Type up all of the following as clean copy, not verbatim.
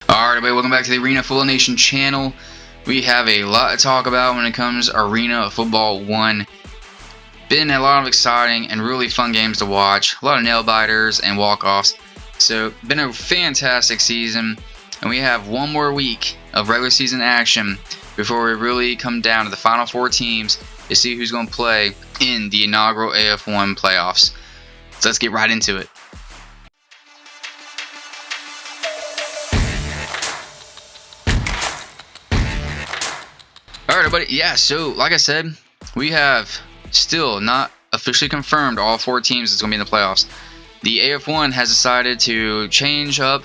Alright everybody, welcome back to the Arena Football Nation channel. We have a lot to talk about when it comes to Arena Football 1. Been a lot of exciting and really fun games to watch. A lot of nail biters and walk-offs. So, been a fantastic season. And we have one more week of regular season action before we really come down to the final 4 teams to see who's going to play in the inaugural AF1 playoffs. So let's get right into it. Alright everybody, yeah, so like I said, we have still not officially confirmed all 4 teams that's going to be in the playoffs. The AF1 has decided to change up.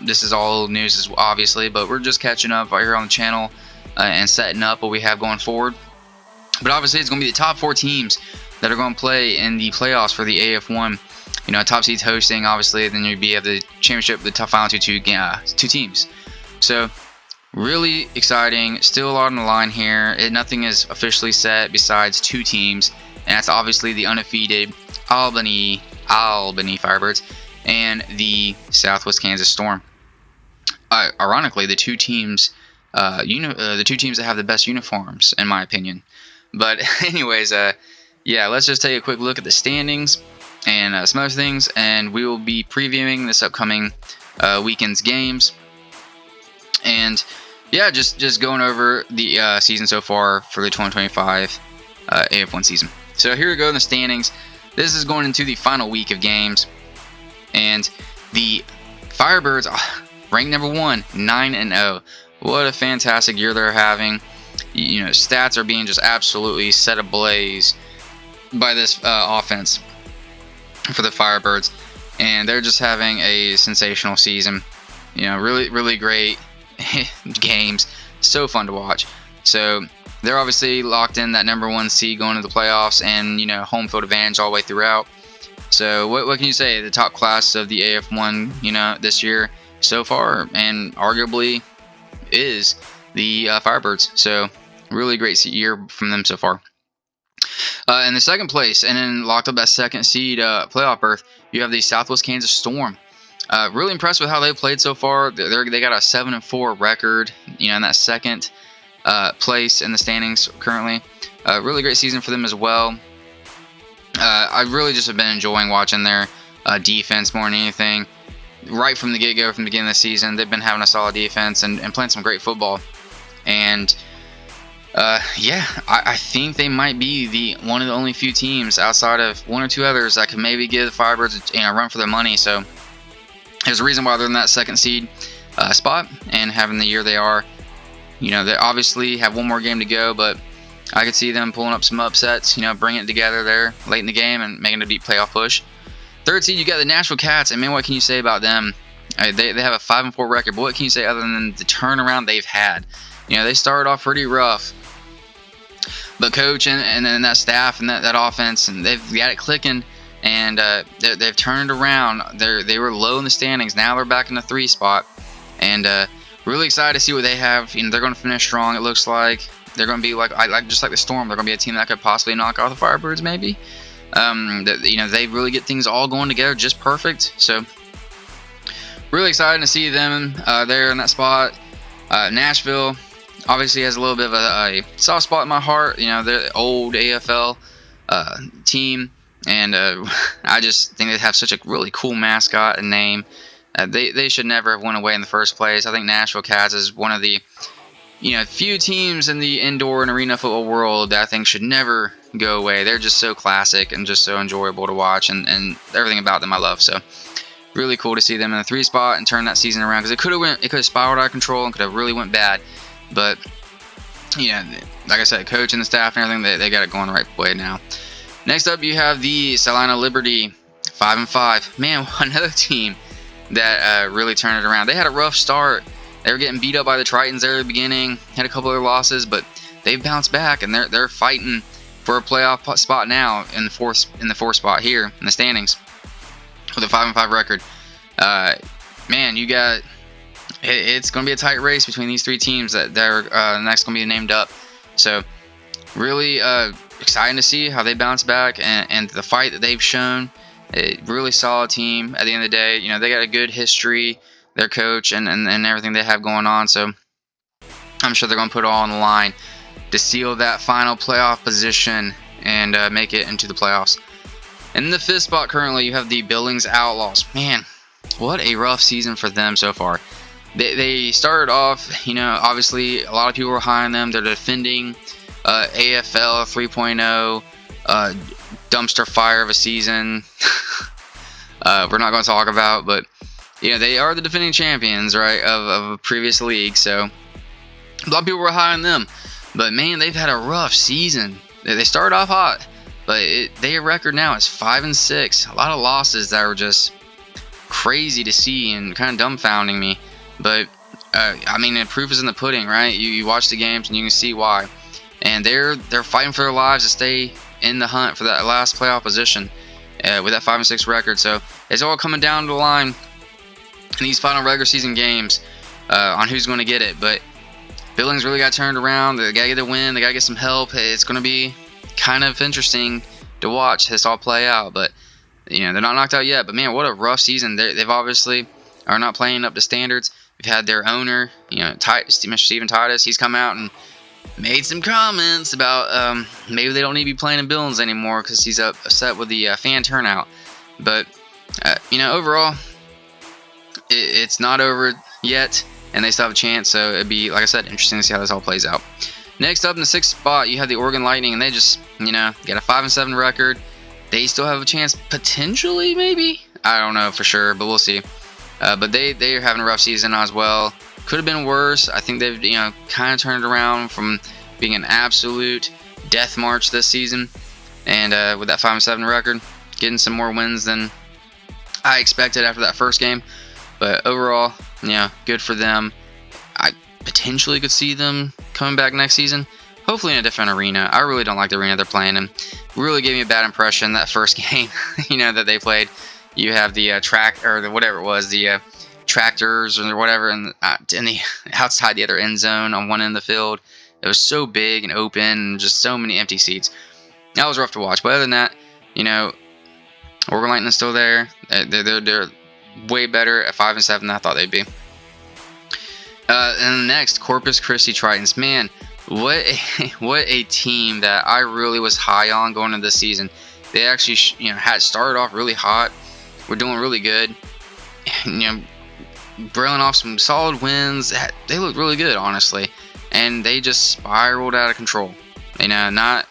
This is all news obviously, but we're just catching up right here on the channel and setting up what we have going forward. But obviously it's going to be the top 4 teams that are going to play in the playoffs for the AF1. You know, top seeds hosting obviously, then you'd have the championship, the top final two teams. So really exciting, still a lot on the line here. Nothing is officially set besides 2 teams, and that's obviously the undefeated Albany Firebirds and the Southwest Kansas Storm. Ironically, the two teams that have the best uniforms, in my opinion. But anyways, yeah, let's just take a quick look at the standings and some other things, and we will be previewing this upcoming weekend's games. And yeah, just going over the season so far for the 2025 AF1 season. So here we go in the standings. This is going into the final week of games, and the Firebirds, ranked number 1, 9-0. What a fantastic year they're having. You know, stats are being just absolutely set ablaze by this offense for the Firebirds, and they're just having a sensational season. You know, really great games, so fun to watch. So they're obviously locked in that number 1 seed going into the playoffs, and you know, home field advantage all the way throughout. So what can you say? The top class of the AF1, you know, this year so far, and arguably is the Firebirds. So really great year from them so far. In the second place, and then locked up that 2nd seed playoff berth, you have the Southwest Kansas Storm. Really impressed with how they played so far. They got a 7-4 record, you know, in that 2nd place in the standings currently. Really great season for them as well. I really just have been enjoying watching their defense more than anything. Right from the get-go, from the beginning of the season, they've been having a solid defense and playing some great football. And yeah, I think they might be one of the only few teams outside of 1 or 2 others that can maybe give the Firebirds a run for their money. So there's a reason why they're in that 2nd seed spot and having the year they are. You know, they obviously have 1 more game to go, but I could see them pulling up some upsets, you know, bringing it together there late in the game and making a deep playoff push. 3rd seed, you got the Nashville Cats, and man, what can you say about them? They have a 5-4 record, but what can you say other than the turnaround they've had? You know, they started off pretty rough, but coach and then that staff and that offense, and they've got it clicking. And they've turned it around. They were low in the standings. Now they're back in the 3 spot. And really excited to see what they have. You know, they're going to finish strong. It looks like they're going to be just like the Storm. They're going to be a team that could possibly knock out the Firebirds, maybe. You know, they really get things all going together just perfect. So really excited to see them there in that spot. Nashville obviously has a little bit of a soft spot in my heart. You know, they're the old AFL team. And I just think they have such a really cool mascot and name. They should never have went away in the first place. I think Nashville Cats is one of the few teams in the indoor and arena football world that I think should never go away. They're just so classic and just so enjoyable to watch, and everything about them I love. So really cool to see them in the 3 spot and turn that season around, because it could have spiraled out of control and could have really went bad. But you know, like I said, coach and the staff and everything, they got it going the right way now. Next up, you have the Salina Liberty, 5-5. Man, another team that really turned it around. They had a rough start. They were getting beat up by the Tritons there at the beginning. Had a couple other losses, but they've bounced back, and they're fighting for a playoff spot now in the 4th spot here in the standings with a 5-5 record. Man, you got it's going to be a tight race between these 3 teams that are next going to be named up. So really exciting to see how they bounce back and the fight that they've shown. A really solid team at the end of the day. You know, they got a good history. their coach and everything they have going on. So I'm sure they're going to put it all on the line to seal that final playoff position and make it into the playoffs. In the 5th spot currently, you have the Billings Outlaws. Man, what a rough season for them so far. They started off, obviously a lot of people were high on them. They're defending AFL 3.0, dumpster fire of a season. We're not going to talk about, but they are the defending champions, right, of a previous league. So a lot of people were high on them, but man, they've had a rough season. They started off hot, but their record now is 5-6. A lot of losses that were just crazy to see and kind of dumbfounding me. But I mean, the proof is in the pudding, right? You watch the games and you can see why. And they're fighting for their lives to stay in the hunt for that last playoff position with that 5-6 record. So it's all coming down to the line in these final regular season games on who's going to get it. But Billings really got turned around. They got to get a win. They got to get some help. It's going to be kind of interesting to watch this all play out. But they're not knocked out yet. But man, what a rough season. They've obviously are not playing up to standards. We've had their owner, Mr. Steven Titus. He's come out and made some comments about maybe they don't need to be playing in Billings anymore because he's upset with the fan turnout. But overall, it's not over yet, and they still have a chance. So it'd be, like I said, interesting to see how this all plays out. Next up in the 6th spot, you have the Oregon Lightning, and they just got a 5-7 record. They still have a chance potentially, maybe. I don't know for sure, but we'll see. But they are having a rough season as well. Could have been worse. I think they've kind of turned around from being an absolute death march this season, and with that 5-7 record, getting some more wins than I expected after that first game. But overall, good for them. I potentially could see them coming back next season, hopefully in a different arena. I really don't like the arena they're playing in. Really gave me a bad impression that first game, that they played. You have the track, or whatever it was, the tractors or whatever, in the outside the other end zone on one end of the field. It was so big and open, and just so many empty seats. That was rough to watch. But other than that, Oregon Lightning's still there. They're way better at 5-7 than I thought they'd be. And next, Corpus Christi Tritons. Man, what a team that I really was high on going into this season. They actually had started off really hot. We're doing really good. Brailing off some solid wins. They looked really good, honestly. And they just spiraled out of control. Not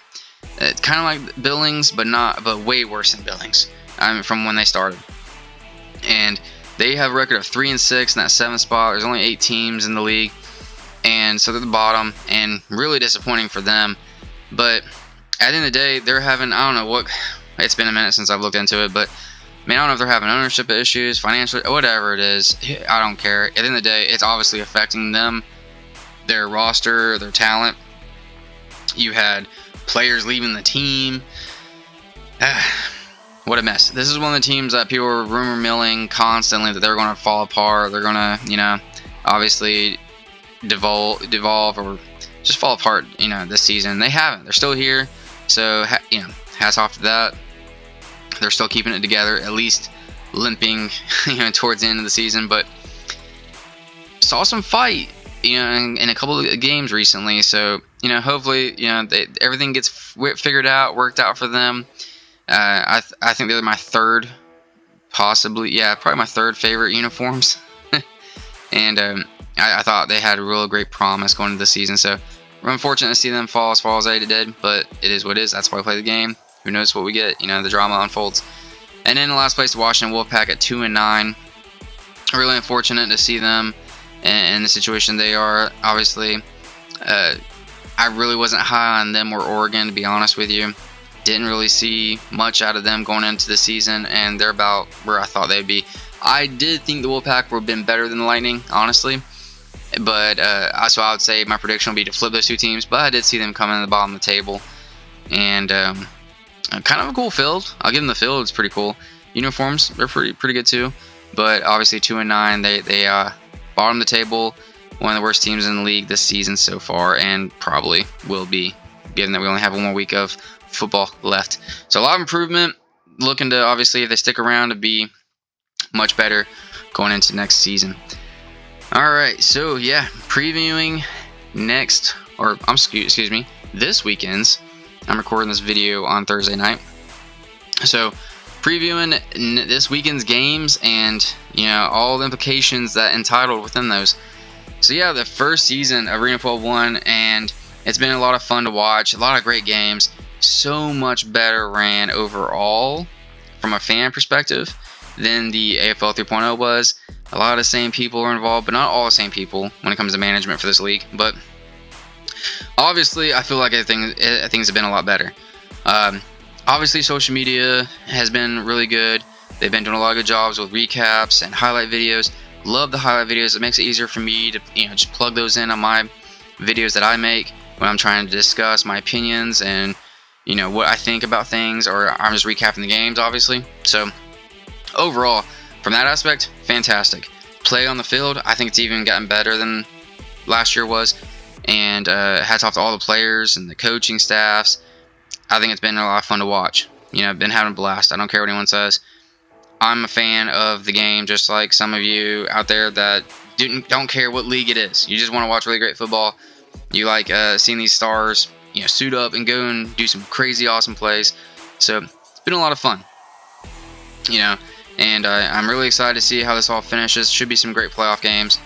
kind of like Billings, but way worse than Billings. From when they started. And they have a record of 3-6 in that 7th spot. There's only 8 teams in the league, and so they're the bottom. And really disappointing for them. But at the end of the day, they're having, I don't know what. It's been a minute since I've looked into it, but man, I don't know if they're having ownership issues, financial, whatever it is. I don't care. At the end of the day, it's obviously affecting them, their roster, their talent. You had players leaving the team. What a mess. This is one of the teams that people were rumor milling constantly that they're going to fall apart. They're going to, obviously devolve or just fall apart, this season. They haven't. They're still here. So, hats off to that. They're still keeping it together, at least limping, towards the end of the season. But saw some fight, in a couple of games recently. So, hopefully, everything gets figured out, worked out for them. I think they're my third, probably my third favorite uniforms. And I thought they had a real great promise going into the season. So we're unfortunate to see them fall as far as they did, but it is what it is. That's why I play the game. Who knows what we get? The drama unfolds. And then in the last place, Washington Wolfpack at 2-9. Really unfortunate to see them in the situation they are. Obviously, I really wasn't high on them or Oregon, to be honest with you. Didn't really see much out of them going into the season, and they're about where I thought they'd be. I did think the Wolfpack would have been better than the Lightning, honestly. But so I would say my prediction would be to flip those two teams. But I did see them coming in the bottom of the table. And kind of a cool field. I'll give them the field. It's pretty cool. Uniforms, they're pretty good too. But obviously 2-9, they bottom of the table. One of the worst teams in the league this season so far, and probably will be, given that we only have one more week of football left. So a lot of improvement. Looking to, obviously, if they stick around, to be much better going into next season. All right, so yeah, previewing this weekend's. I'm recording this video on Thursday night, so previewing this weekend's games and all the implications that entitled within those. So yeah, the first season of Arena 12-1, and it's been a lot of fun to watch. A lot of great games. So much better ran overall from a fan perspective than the AFL 3.0 was. A lot of the same people are involved, but not all the same people when it comes to management for this league. But obviously, I feel like things have been a lot better. Obviously, social media has been really good. They've been doing a lot of good jobs with recaps and highlight videos. Love the highlight videos. It makes it easier for me to just plug those in on my videos that I make when I'm trying to discuss my opinions and what I think about things, or I'm just recapping the games, obviously. So overall, from that aspect, fantastic. Play on the field, I think it's even gotten better than last year was. And hats off to all the players and the coaching staffs. I think it's been a lot of fun to watch. I've been having a blast. I don't care what anyone says. I'm a fan of the game, just like some of you out there that don't care what league it is. You just want to watch really great football. You like seeing these stars, suit up and go and do some crazy awesome plays. So it's been a lot of fun. And I'm really excited to see how this all finishes. Should be some great playoff games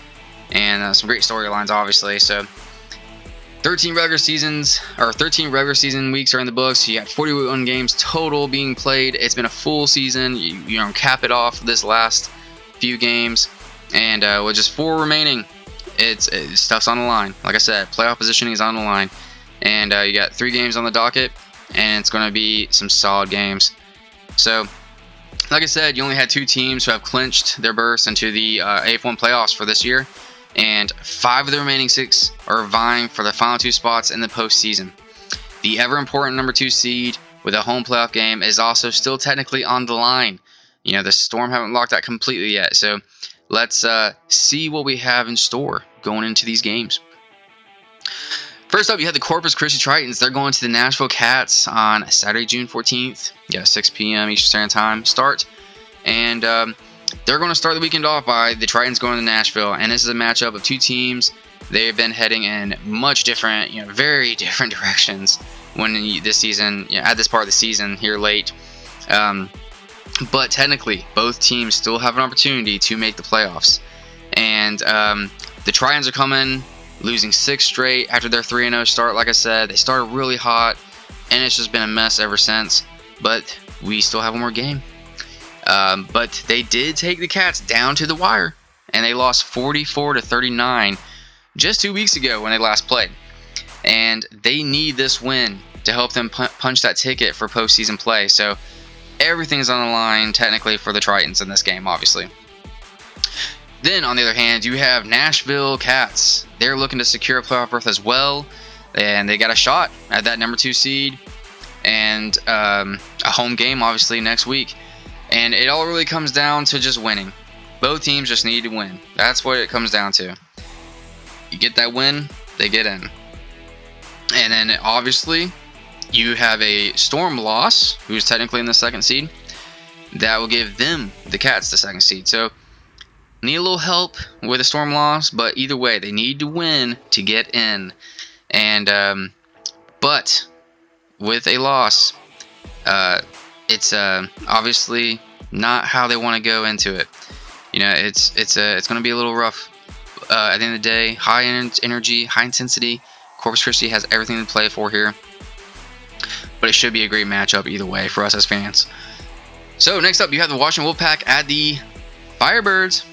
and some great storylines, obviously. So 13 regular season weeks are in the books. You got 41 games total being played. It's been a full season. You cap it off this last few games, and with just 4 remaining, it's stuff's on the line. Like I said, playoff positioning is on the line, and you got 3 games on the docket, and it's going to be some solid games. So, like I said, you only had 2 teams who have clinched their berths into the AF1 playoffs for this year. And 5 of the remaining 6 are vying for the final 2 spots in the postseason. The ever-important number 2 seed with a home playoff game is also still technically on the line. The Storm haven't locked that completely yet, so let's see what we have in store going into these games. First up, you have the Corpus Christi Tritons. They're going to the Nashville Cats on Saturday, June 14th. 6 p.m. Eastern Standard Time start. And they're going to start the weekend off by the Tritons going to Nashville, and this is a matchup of 2 teams. They've been heading in much different, very different directions when this season, at this part of the season here late. But technically, both teams still have an opportunity to make the playoffs. And the Tritons are coming, losing 6 straight after their 3-0 start. Like I said, they started really hot, and it's just been a mess ever since. But we still have one more game. But they did take the Cats down to the wire, and they lost 44-39 just 2 weeks ago when they last played. And they need this win to help them punch that ticket for postseason play. So everything's on the line technically for the Tritons in this game, obviously. Then, on the other hand, you have Nashville Cats. They're looking to secure a playoff berth as well, and they got a shot at that number 2 seed and a home game, obviously, next week. And it all really comes down to just winning. Both teams just need to win. That's what it comes down to. You get that win, they get in. And then, obviously, you have a Storm loss, who's technically in the 2nd seed. That will give them, the Cats, the 2nd seed. So, need a little help with a Storm loss, but either way, they need to win to get in. And, but, with a loss, it's obviously not how they want to go into it. It's going to be a little rough. At the end of the day, high energy, high intensity. Corpus Christi has everything to play for here. But it should be a great matchup either way for us as fans. So next up, you have the Washington Wolfpack at the Firebirds.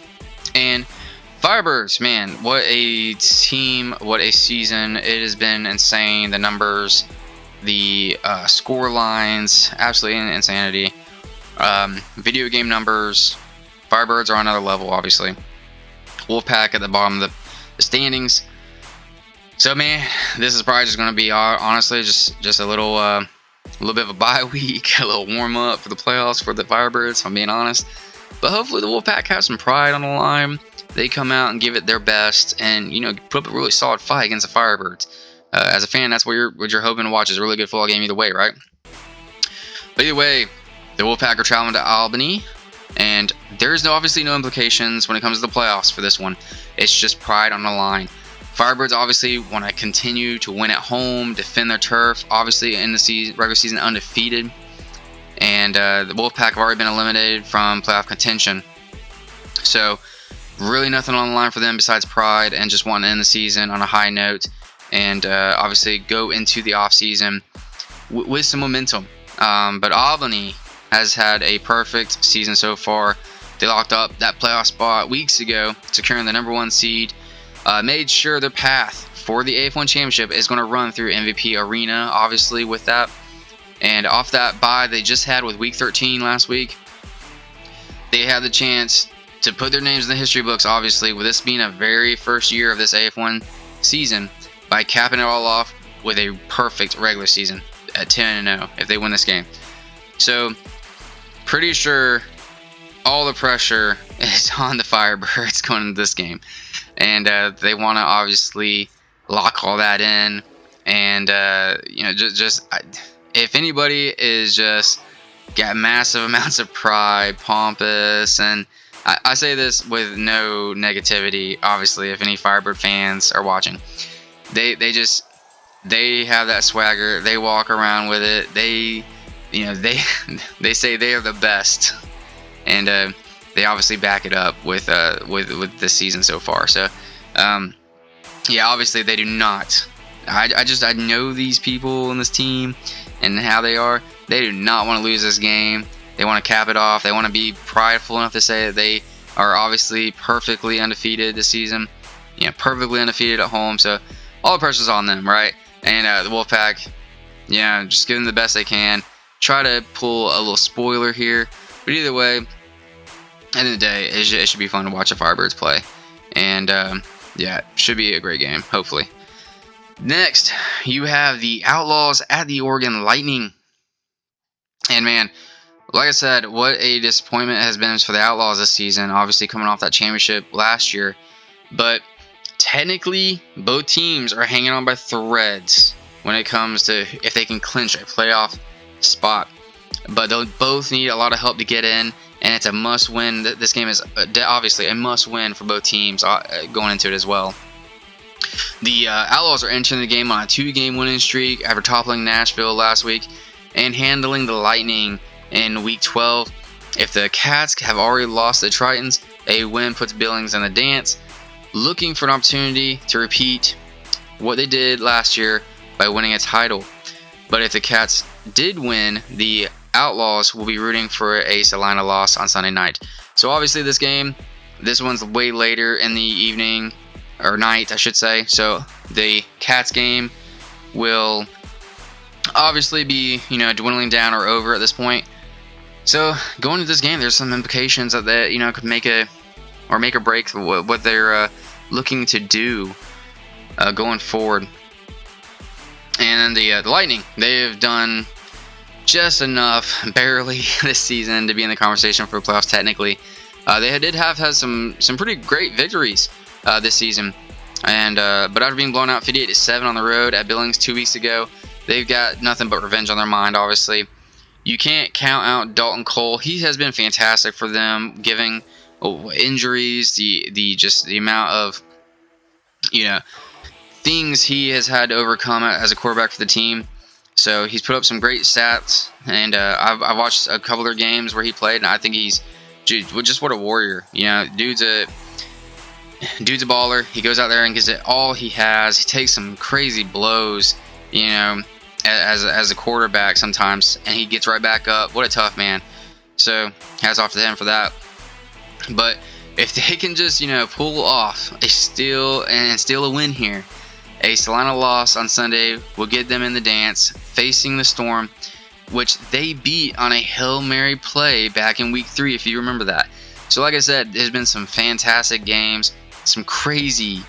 And Firebirds, man, what a team, what a season. It has been insane. The numbers, the score lines, absolutely insanity. Video game numbers, Firebirds are on another level, obviously. Wolfpack at the bottom of the standings. So, man, this is probably just going to be, honestly, just a little bit of a bye week, a little warm-up for the playoffs for the Firebirds, if I'm being honest. But hopefully the Wolfpack have some pride on the line. They come out and give it their best and, put up a really solid fight against the Firebirds. As a fan, that's what you're hoping to watch is a really good football game either way, right? But either way, the Wolfpack are traveling to Albany And there's obviously no implications when it comes to the playoffs for this one. It's just pride on the line. Firebirds obviously want to continue to win at home, defend their turf. Obviously in the regular season undefeated. And the Wolfpack have already been eliminated from playoff contention. So really nothing on the line for them besides pride and just wanting to end the season on a high note. And obviously go into the offseason with some momentum. But Albany has had a perfect season so far. They locked up that playoff spot weeks ago, securing the #1 seed. Made sure their path for the AF1 championship is going to run through MVP Arena, obviously, with that. And off that bye they just had with week 13 last week, they had the chance to put their names in the history books, obviously, with this being a very first year of this AF1 season, by capping it all off with a perfect regular season at 10-0 if they win this game. So, pretty sure all the pressure is on the Firebirds going into this game. And they want to obviously lock all that in. And, if anybody is just got massive amounts of pride, pompous, and I say this with no negativity, obviously, if any Firebird fans are watching. They have that swagger. They walk around with it. They say they are the best. And they obviously back it up with this season so far. So, yeah, obviously they do not. I know these people in this team and how they are. They do not want to lose this game. They want to cap it off. They want to be prideful enough to say that they are obviously perfectly undefeated this season. Perfectly undefeated at home. So all the pressure's on them, right? And the Wolfpack, just give them the best they can. Try to pull a little spoiler here. But either way, end of the day, it should be fun to watch the Firebirds play. And, yeah, should be a great game, hopefully. Next, you have the Outlaws at the Oregon Lightning. And, man, like I said, what a disappointment has been for the Outlaws this season. Obviously, coming off that championship last year. But technically, both teams are hanging on by threads when it comes to if they can clinch a playoff spot. But they'll both need a lot of help to get in. And it's a must-win. This game is obviously a must-win for both teams going into it as well. The Outlaws are entering the game on a 2-game winning streak after toppling Nashville last week and handling the Lightning in Week 12. If the Cats have already lost the Tritons, a win puts Billings in the dance, looking for an opportunity to repeat what they did last year by winning a title. But if the Cats did win, the Outlaws will be rooting for a Salina loss on Sunday night. So obviously this one's way later in the evening, or night I should say. So the Cats game will obviously be, dwindling down or over at this point. So going into this game, there's some implications that could make or break what they're looking to do going forward. And then the Lightning, they have done just enough, barely, this season to be in the conversation for playoffs technically. They did have some pretty great victories this season, and but after being blown out 58-7 on the road at Billings 2 weeks ago, they've got nothing but revenge on their mind. Obviously, you can't count out Dalton Cole. He has been fantastic for them, giving injuries, the amount of things he has had to overcome as a quarterback for the team. So he's put up some great stats, and I've watched a couple of their games where he played, and I think he's just what a warrior. Dude's a baller. He goes out there and gives it all he has. He takes some crazy blows, as a quarterback sometimes, and he gets right back up. What a tough man. So hats off to him for that. But if they can just pull off a steal a win here, a Salina loss on Sunday will get them in the dance, facing the Storm, which they beat on a Hail Mary play back in Week 3, if you remember that. So like I said, there's been some fantastic games, some crazy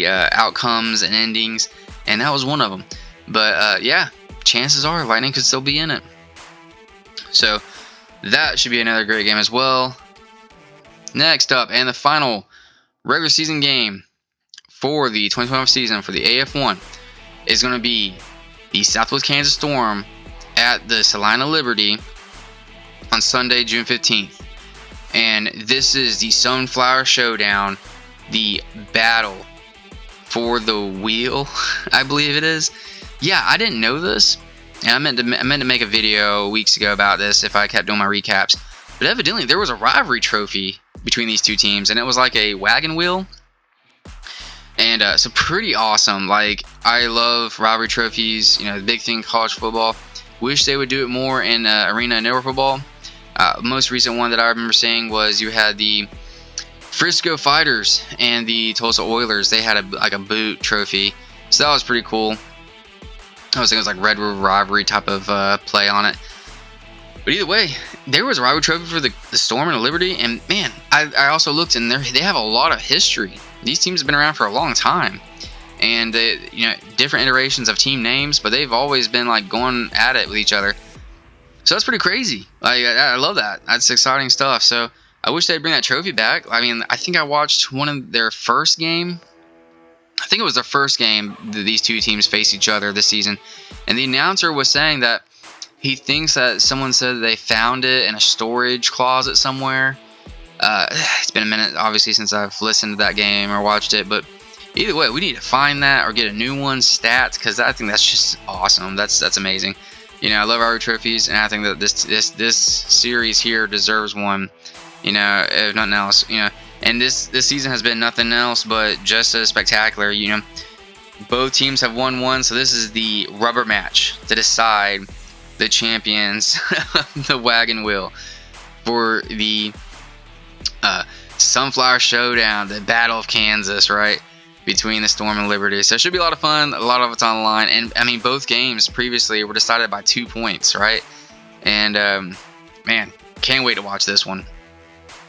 outcomes and endings, and that was one of them. But yeah, chances are Lightning could still be in it. So that should be another great game as well. Next up, and the final regular season game for the 2012 season for the AF1 is going to be the Southwest Kansas Storm at the Salina Liberty on Sunday, June 15th. and this is the Sunflower Showdown, the battle for the wheel, I believe it is. Yeah, I didn't know this, and I meant to make a video weeks ago about this if I kept doing my recaps. But evidently, there was a rivalry trophy between these two teams, and it was like a wagon wheel. And so pretty awesome. Like, I love rivalry trophies. You know, the big thing in college football. Wish they would do it more in arena and network football. Most recent one that I remember seeing was you had the Frisco Fighters and the Tulsa Oilers. They had a boot trophy, so that was pretty cool. I was thinking it was like Red River rivalry type of play on it. But either way, there was a rivalry trophy for the Storm and the Liberty, and man, I also looked, and they have a lot of history. These teams have been around for a long time, and you know, different iterations of team names, but they've always been like going at it with each other. So that's pretty crazy. Like, I love that. That's exciting stuff. So I wish they'd bring that trophy back. I mean, I think I watched one of their first game. I think it was their first game that these two teams faced each other this season, and the announcer was saying that he thinks that someone said they found it in a storage closet somewhere. It's been a minute, obviously, since I've listened to that game or watched it, but either way, we need to find that or get a new one, stats, because I think that's just awesome. That's amazing. You know, I love our trophies, and I think that this series here deserves one. You know, if nothing else, you know, and this season has been nothing else but just as spectacular. You know, both teams have won one, so this is the rubber match to decide the champions of the wagon wheel for the Sunflower Showdown, the Battle of Kansas, right, between the Storm and Liberty. So it should be a lot of fun. A lot of it's on the line, and I mean, both games previously were decided by 2 points, right? And man, can't wait to watch this one.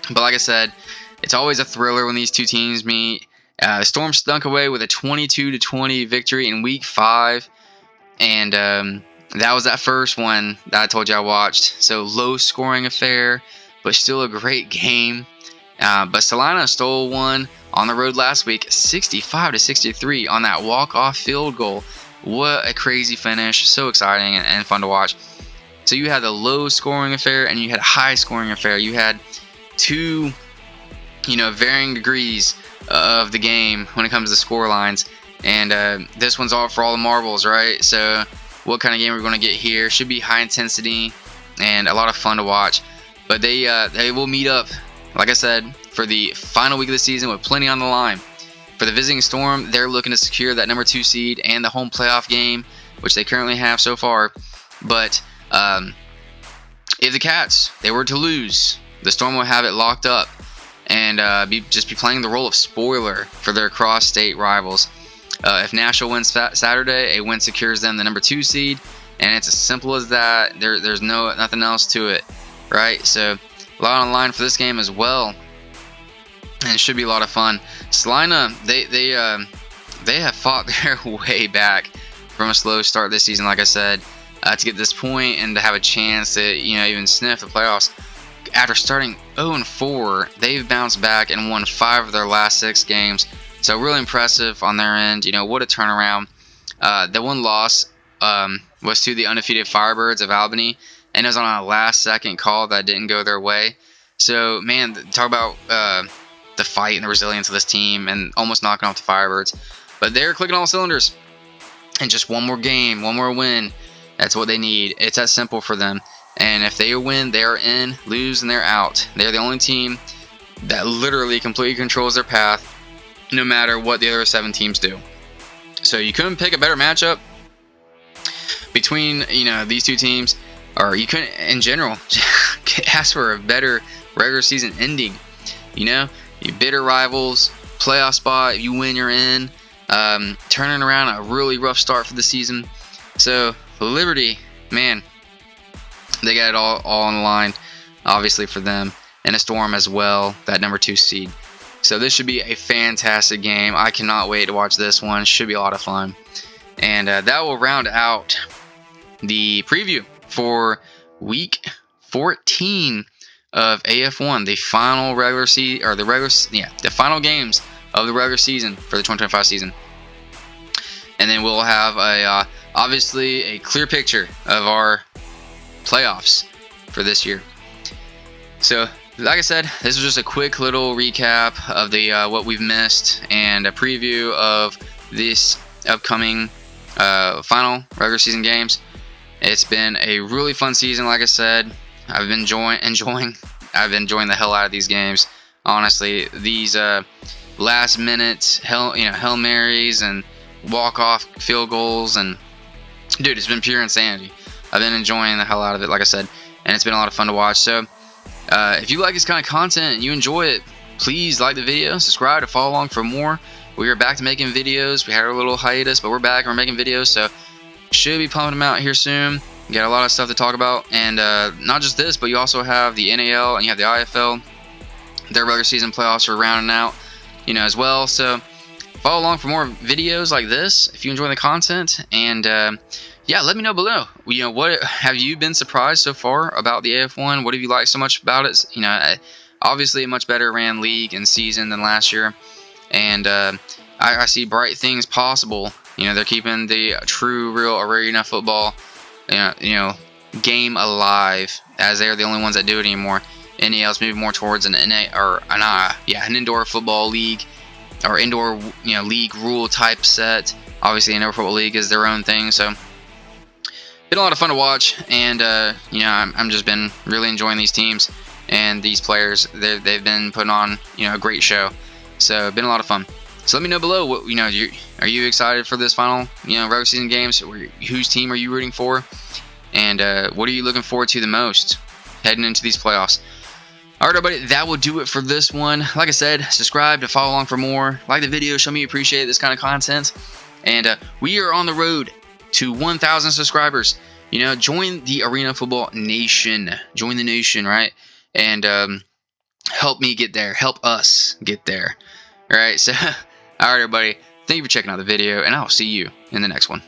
But like I said, it's always a thriller when these two teams meet. The Storm stunk away with a 22-20 victory in Week 5, and that was that first one that I told you I watched. So low scoring affair, but still a great game. But Salina stole one on the road last week, 65-63 on that walk-off field goal. What a crazy finish. So exciting and fun to watch. So you had the low scoring affair and you had a high scoring affair. You had two, you know, varying degrees of the game when it comes to score lines. And this one's all for all the marbles, right? So what kind of game we're going to get here? Should be high intensity and a lot of fun to watch. But they will meet up, like I said, for the final week of the season with plenty on the line. For the visiting Storm, they're looking to secure that number 2 seed and the home playoff game, which they currently have so far. But if the Cats, they were to lose, the Storm will have it locked up and just be playing the role of spoiler for their cross-state rivals. If Nashville wins Saturday, a win secures them the number 2 seed, and it's as simple as that. There's nothing else to it, right? So a lot on the line for this game as well, and it should be a lot of fun. Salina, they have fought their way back from a slow start this season, like I said, to get this point and to have a chance to, you know, even sniff the playoffs. After starting 0-4, they've bounced back and won 5 of their last 6 games. So really impressive on their end. You know, what a turnaround. The one loss was to the undefeated Firebirds of Albany, and it was on a last-second call that didn't go their way. So, man, talk about the fight and the resilience of this team and almost knocking off the Firebirds. But they're clicking all cylinders. And just one more game, one more win, that's what they need. It's that simple for them. And if they win, they are in. Lose, and they're out. They're the only team that literally completely controls their path, no matter what the other 7 teams do. So you couldn't pick a better matchup between, you know, these two teams, or you couldn't, in general, ask for a better regular season ending. You know, you bitter rivals, playoff spot. If you win, you're in. Turning around a really rough start for the season. So Liberty, man, they got it all on the line, obviously, for them, and a Storm as well, that number 2 seed. So this should be a fantastic game. I cannot wait to watch this one. Should be a lot of fun. And that will round out the preview for Week 14 of AF1, the final regular season, or the final games of the regular season for the 2025 season. And then we'll have obviously a clear picture of our playoffs for this year. So like I said, this was just a quick little recap of the what we've missed and a preview of this upcoming final regular season games. It's been a really fun season. Like I said, I've been enjoying the hell out of these games. Honestly, these last minute Hail Marys and walk-off field goals, and dude, it's been pure insanity. I've been enjoying the hell out of it, like I said, and it's been a lot of fun to watch. So if you like this kind of content and you enjoy it, please like the video, subscribe to follow along for more. We are back to making videos. We had a little hiatus, but we're back and we're making videos, so should be pumping them out here soon. We got a lot of stuff to talk about, and not just this, but you also have the NAL and you have the IFL. Their regular season playoffs are rounding out, as well. So follow along for more videos like this if you enjoy the content, and yeah, let me know below. What have you been surprised so far about the AF1? What have you liked so much about it? Obviously a much better ran league and season than last year, and I see bright things possible. They're keeping the true, real arena football, game alive, as they're the only ones that do it anymore. NAL's moving more towards an indoor football league, or indoor league rule type set. Obviously, indoor football league is their own thing, so been a lot of fun to watch, and I'm just been really enjoying these teams and these players. They've been putting on a great show, so been a lot of fun. So let me know below what are you excited for this final regular season games? Whose team are you rooting for, and what are you looking forward to the most heading into these playoffs? Alright, everybody, that will do it for this one. Like I said, subscribe to follow along for more. Like the video, show me you appreciate this kind of content, and we are on the road to 1,000 subscribers. Join the Arena Football Nation. Join the nation, right? And help me get there. Help us get there. All right. So, all right, everybody. Thank you for checking out the video, and I'll see you in the next one.